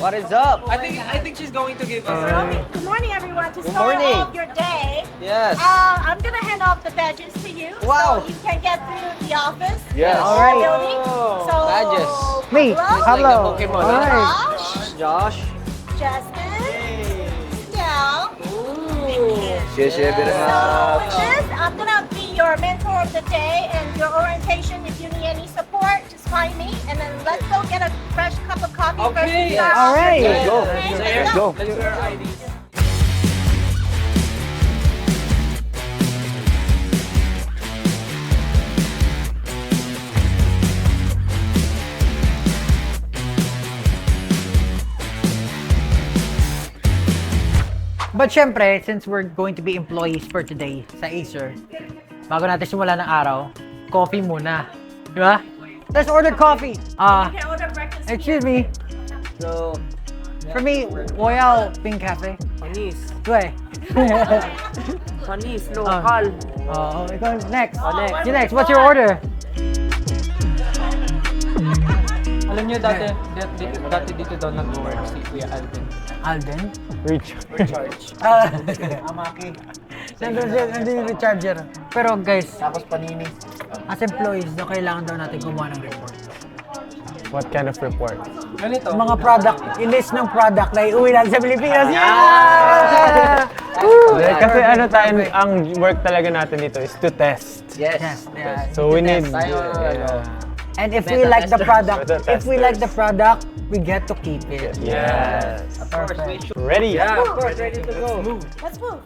What is up? I think she's going to give us. Good morning, everyone. To Good start morning. off your day, Yes. I'm gonna hand off the badges to you, Wow. so you can get through the office. Yes. All right. Building. So Badges. Me. Like Hello. the Pokemon. All right. Josh, Josh. Justin, Stell. Yes, yeah, So with this, I'm gonna be your mentor of the day and your orientation. If you need any support, just find me, and then let's go get a fresh cup of coffee. Okay. First. All right. Let's go. Okay, Let's go. Let's wear our IDs. But syempre, since we're going to be employees for today sa Acer, bago natin simula ng araw, coffee muna. Di ba? Let's order coffee. You can order breakfast. Excuse me. So, For me, Royal Pink Cafe. Panis. Due. Panis, local. Oh, ikaw next. next. You next. What's your order? Alam niyo, dati dito daw nag-work si Kuya Alvin. Alden? Recharge. Amaki. Nandun yung recharger. Pero guys, tapos panini. as employees, no, kailangan daw natin gumawa ng report. What kind of report? Ganito. Mga product, i-list ng product na iuwi natin sa Pilipinas. Yeah! Kasi ano tayo, ang work talaga natin dito is to test. Yes. Yes, yeah. So we need... And if we like the product, Beta if we like the product, we get to keep it. Yes. Perfect. Ready? Yeah, of course, ready to go. Let's move.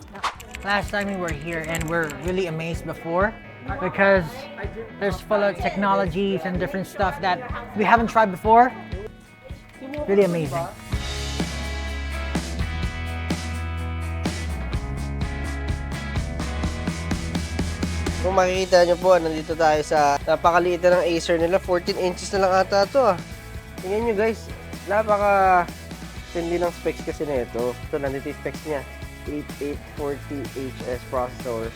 Last time we were here and we're really amazed before because there's full of technologies and different stuff that we haven't tried before. Really amazing. Kung makikita nyo po, nandito tayo sa napakaliit na ng Acer nila. 14 inches na lang ata ito ah. Tingnan nyo guys, napaka tindi ng specs kasi na ito. Ito, nandito yung specs niya. 8840HS processor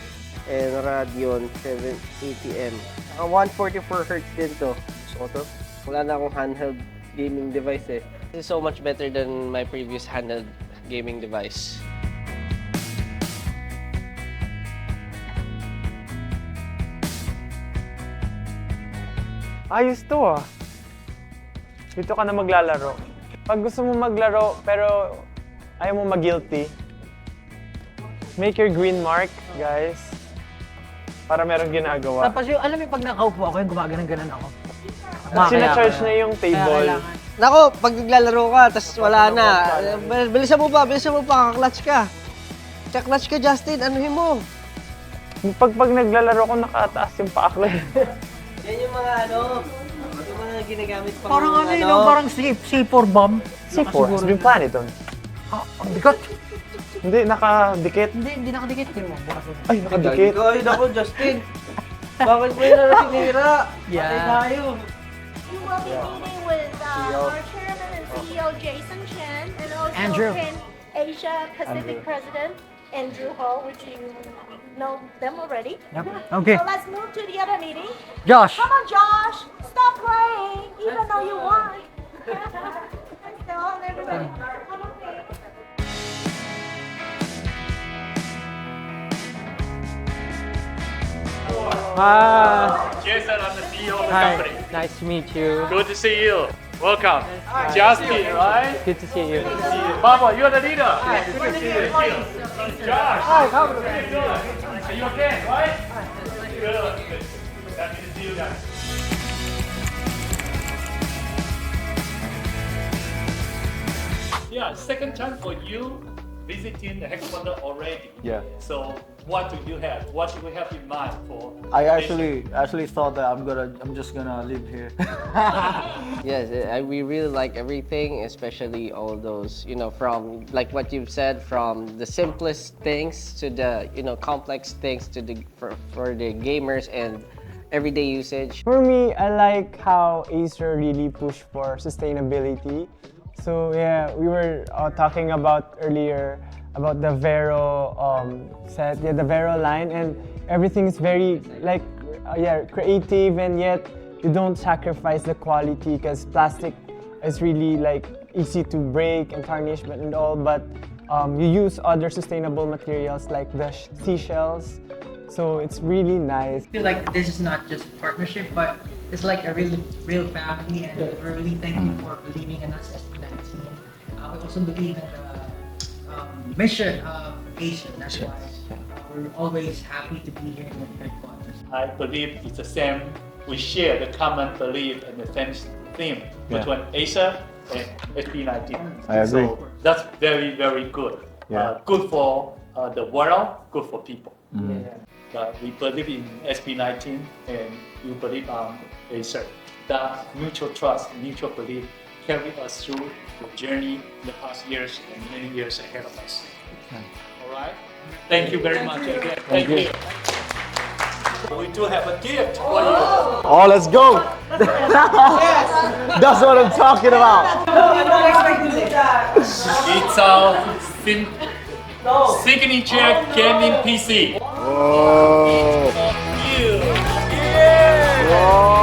and Radeon 780M. 144Hz din to. So ito, wala na akong handheld gaming device eh. This is so much better than my previous handheld gaming device. Ayos to ah. Dito ka na maglalaro. Pag gusto mo maglaro pero ayaw mo mag-guilty, make your green mark, guys. Para merong ginagawa. Tapos yung, alam mo pag nakaupo ako, yung gumaganan-ganan ako. Sina-charge na yung table. Nako, pag naglalaro ka, tas wala na. Bilisan mo pa, kaklatch ka. Kaklatch ka, Justin, anuhin mo. Pag naglalaro ko, nakataas yung paa ko. Yan yung mga yung mga ginagamit pang Parang ano yun, parang C4 bomb. C4, has been planted on. Ah, ang bigat. Hindi, nakadikit. Hindi nakadikit. Tingnan mo, bukas yun. Ay, nakadikit. Ay, nako, Justin. Bakit mo yun na sinira? Yeah. Patay tayo. We will be meeting with our chairman and CEO Jason Chen and also Andrew. Asia Pacific President Andrew Ho, which you know them already. Yep. Okay. So let's move to the other meeting. Josh. Come on, Josh. Stop playing, even though you won. Let's go, everybody. Come on, please. Jason, I'm the CEO of the Hi, company. nice to meet you. Good to see you. Welcome. Justin, right? Good to see you. Baba, you're the leader. Good to see you. Josh. Hi, how are you doing? Are you okay, right? Good. Happy to see you guys. Yeah, second time for you visiting the headquarters already. Yeah. So what do you have? What do we have in mind for? I actually thought that I'm just gonna live here. Yes, we really like everything, especially all those, from like what you've said, from the simplest things to the, complex things to the for the gamers and everyday usage. For me, I like how Acer really pushed for sustainability. So yeah, we were talking about earlier about the Vero set, the Vero line, and everything is very creative, and yet you don't sacrifice the quality because plastic is really easy to break and tarnish and all, but you use other sustainable materials like the seashells. So it's really nice. I feel like this is not just a partnership, but it's like a real family, and we're really thankful for believing in us as SB19. We also believe in the mission of Acer. That's why we're always happy to be here in the headquarters. I believe it's the same. We share the common belief and the same theme between Acer and SB19. I agree. So that's very, very good. Yeah. Good for the world, good for people. We believe in SB19 and you believe on Acer. That mutual trust, mutual belief carry us through the journey in the past years and many years ahead of us. All right? Thank you very much again. Thank you. We do have a gift for you. Oh, let's go! That's what I'm talking about. It's our signature gaming PC. Whoa! Thank you. Whoa!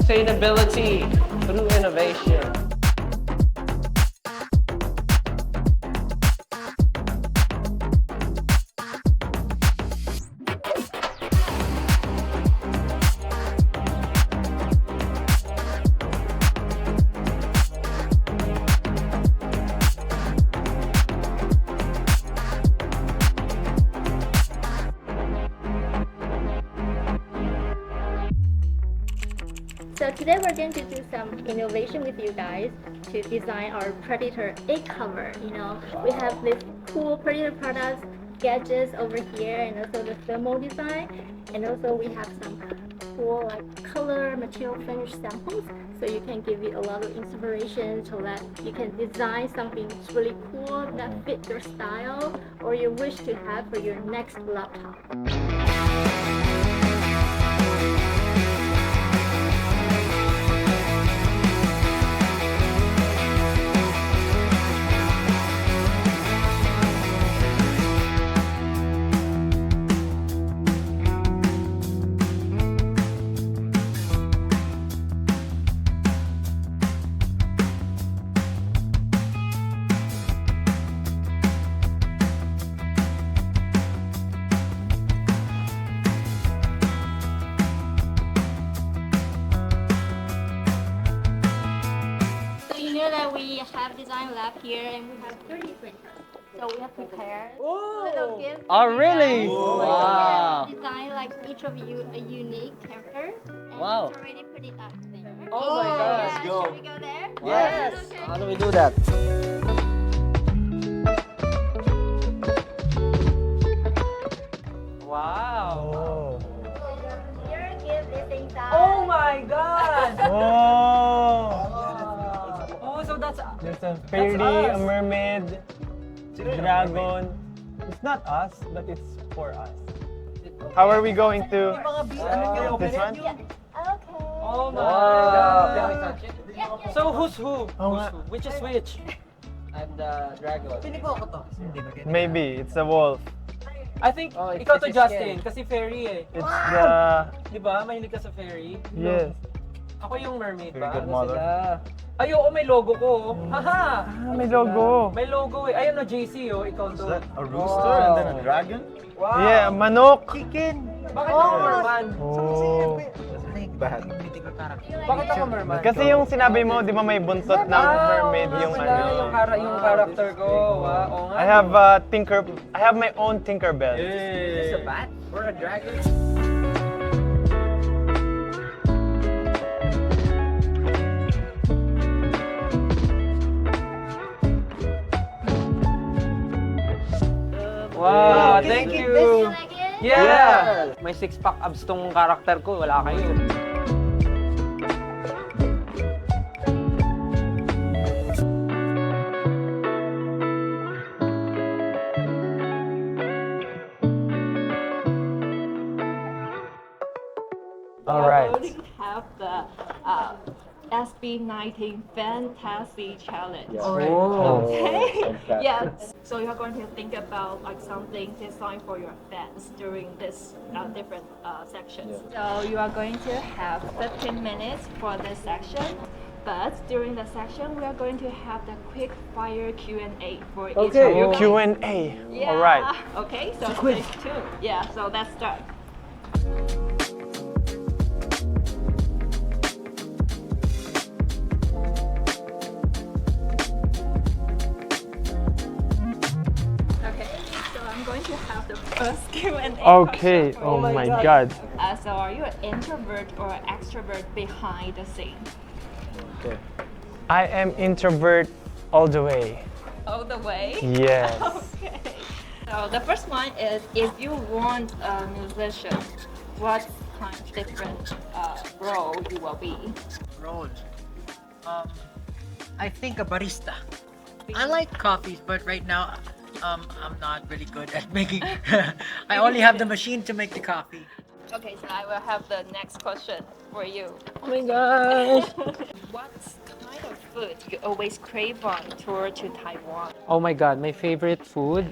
Sustainability through innovation. So today we're going to do some innovation with you guys to design our Predator 8 cover. You know, we have this cool Predator products, gadgets over here, and also the thermal design, and also we have some cool like color material finish samples, so you can give you a lot of inspiration so that you can design something really cool that fit your style or you wish to have for your next laptop. That we have design lab here and we have 3D printers. So we have prepared little gifts. Oh, really? Wow. Design like each of you a unique character. And Wow. it's already put it up there. Oh my God. Let's go. Should we go there? Yes. Okay. How do we do that? Wow. Your gift is inside. Oh my God! Oh! Oh, so that's There's a fairy, a us. mermaid, dragon. It's not us, but it's for us. How are we going to this one? Okay. Oh my Wow. God! Can we touch it? Yeah. So who's who? Oh, Who's nga. who? Which is which? I'm the dragon. Maybe it's a wolf. I think Oh, it's ikaw to his Justin skin. kasi fairy eh. It's the Di ba? Mahilig ka sa fairy? yes. Ako yung mermaid ba? Very good mother. Yeah. Ay, oo, may logo ko. Oh. Haha! Ah, may logo. May logo eh. Ayun na, JC oh, ikaw Is to. that a rooster and then a dragon? Wow! Yeah, manok. Chicken! Bakit ako merman? Oh. Bad. Bakit ako merman? Kasi yung sinabi mo, di ba may buntot ng mermaid yung Wala, ano? yung character ko. Wow, oo nga. I have my own Tinkerbell. Is this a bat or a dragon? Wow, thank you. You like it? Yeah! May six-pack abs tong character ko, wala kayo. All we right. are going to have the SB19 Fantasy Challenge. Oh. Okay. Yes. So you're going to think about like something designed for your fans during this different sections. So you are going to have 15 minutes for this section. But during the section, we are going to have the quick fire Q&A for each of you guys. Q&A. Yeah. All right. Okay, so stay tuned. Yeah, so let's start. Okay, so I'm going to have the first Q&A. Okay. question for Oh you. my God. So are you an introvert or extrovert behind the scene? Okay. I am introvert all the way. All the way? Yes. Okay. So the first one is, if you weren't a musician, what kind of different role you will be? Role. I think a barista. I like coffees, but right now, I'm not really good at making. I only have the machine to make the coffee. Okay, so I will have the next question for you. Oh my gosh. What kind of food you always crave on tour to Taiwan? Oh my God, my favorite food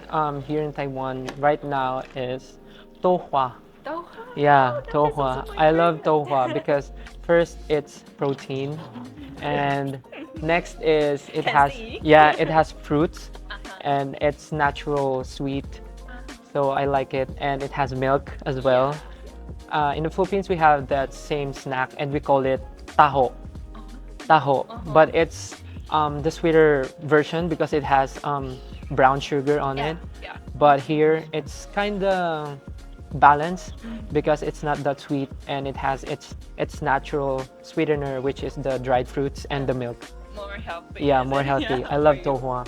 here in Taiwan right now is tohua. Doha? Yeah, That is tohua. also my I love favorite. tohua because first it's protein, and next is it has Healthy. it has fruits, and it's natural sweet. So I like it, and it has milk as well. In the Philippines, we have that same snack, and we call it taho. Taho, but it's the sweeter version because it has brown sugar on it. Yeah. But here it's kind of balanced because it's not that sweet, and it has its natural sweetener, which is the dried fruits and the milk. More healthy. Yeah, is more it? healthy. Yeah, I love for you. tohua.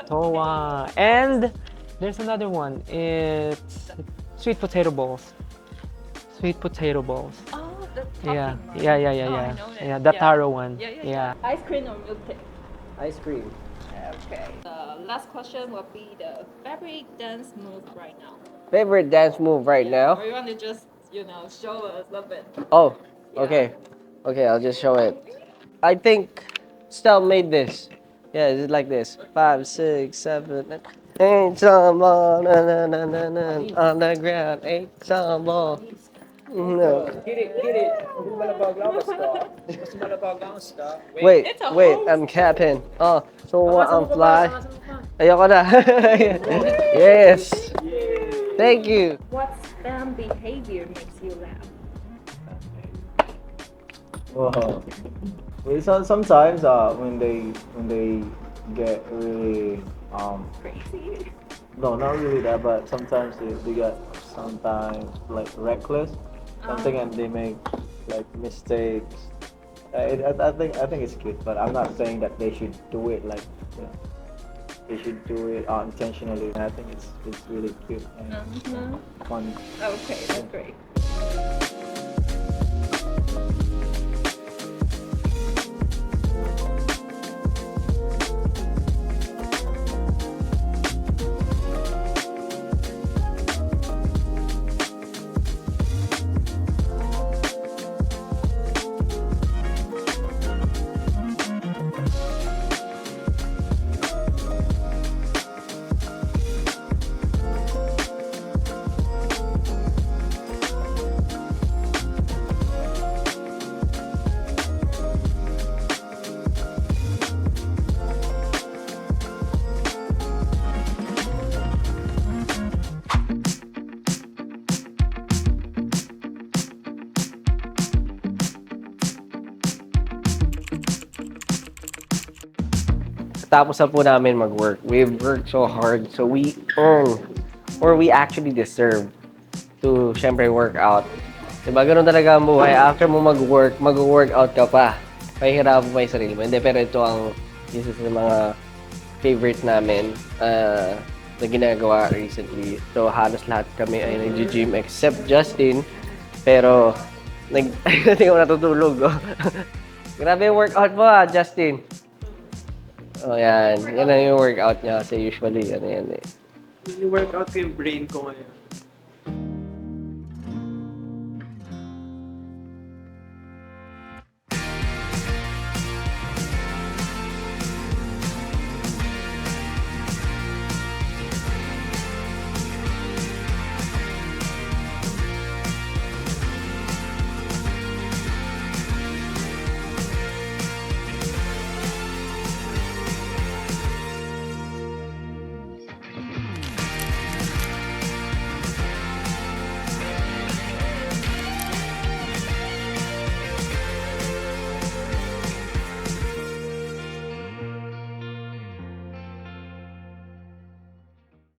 Tohua. And there's another one. It's sweet potato balls. Sweet potato balls. Oh, the Yeah, topping one. yeah, yeah, Oh, yeah, I yeah. know that. Yeah, the Yeah. taro one. Yeah. Ice cream or milk tea? Ice cream. Okay. The last question will be the favorite dance move right now. Favorite dance move right now? Or you want to just, show us a bit? Oh, Yeah. okay. Okay, I'll just show it. I think Stel made this. Yeah, it's like this. 5, 6, 7. Ain't someone na, na, na, na, on the ground. Ain't someone. No. Wait, It's a wait, host. I'm capping. Oh, so what? I'm fly. Ayoko na. Yes. Thank you. What spam behavior makes you laugh? Well, sometimes when they get really Crazy. no, not really that, but sometimes they get sometimes like reckless something, and they make like mistakes. I think it's cute, but I'm not saying that they should do it like, you know, they should do it intentionally. And I think it's really cute and fun. Okay, that's great. Tapos na po namin mag-work. We've worked so hard, so we earn, or we actually deserve to, syempre, work out. Diba, ganun talaga ang buhay. After mo mag-work, mag-workout ka pa. Pahihirapan mo yung sarili mo. Hindi, pero ito ang isa sa mga favorite namin na ginagawa recently. So, halos lahat kami ay nag-gym except Justin. Pero, hindi ko natutulog. Oh. Grabe yung workout mo Justin. Oh, yan. Yan ang yung workout niya kasi usually, yan eh. Yung workout ko yung brain ko ngayon.